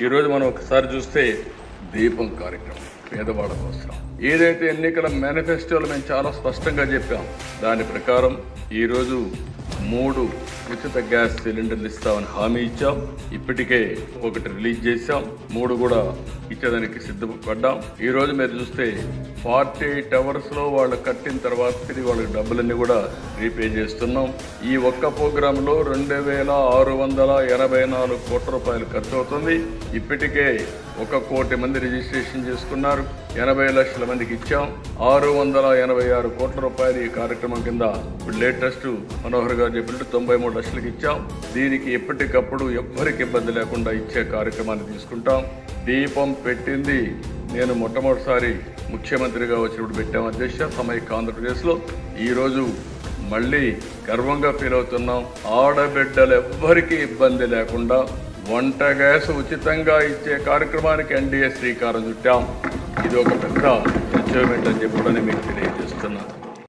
ఈరోజు మనం ఒకసారి చూస్తే దీపం కార్యక్రమం పేదవాళ్ళ కోసం ఏదైతే ఎన్నికల మేనిఫెస్టోలో మేము చాలా స్పష్టంగా చెప్పాం, దాని ప్రకారం ఈరోజు 3 ఉచిత గ్యాస్ సిలిండర్లు ఇస్తామని హామీ ఇచ్చాం. ఇప్పటికే 1 రిలీజ్ చేశాం, 3 కూడా ఇచ్చేదానికి సిద్ధపడ్డాం. ఈ రోజు మీరు చూస్తే 48 అవర్స్లో వాళ్ళు కట్టిన తర్వాత తిరిగి వాళ్ళకి డబ్బులన్నీ కూడా రీపే చేస్తున్నాం. ఈ ఒక్క ప్రోగ్రాంలో 2,684 కోట్ల రూపాయలు ఖర్చు అవుతుంది. ఇప్పటికే 1 కోటి మంది రిజిస్ట్రేషన్ చేసుకున్నారు, 80 లక్షల మందికి ఇచ్చాం. 686 కోట్ల రూపాయలు ఈ కార్యక్రమం కింద ఇప్పుడు లేటెస్ట్ మనోహర్ గారు చెప్పినట్టు 93 లక్షలకు ఇచ్చాం. దీనికి ఎప్పటికప్పుడు ఎవ్వరికి ఇబ్బంది లేకుండా ఇచ్చే కార్యక్రమాన్ని తీసుకుంటాం. దీపం పెట్టింది నేను మొట్టమొదటిసారి ముఖ్యమంత్రిగా వచ్చినప్పుడు పెట్టాం అధ్యక్ష సమైక్య ఆంధ్రప్రదేశ్లో. ఈరోజు మళ్ళీ గర్వంగా ఫీల్ అవుతున్నాం. ఆడబిడ్డలు ఎవ్వరికీ ఇబ్బంది లేకుండా వంట గ్యాస్ ఉచితంగా ఇచ్చే కార్యక్రమానికి ఎన్డీఏ శ్రీకారం చుట్టాం. ఇది ఒక పెద్ద అచీవ్మెంట్ అని చెప్పి మీకు తెలియజేస్తున్నాను.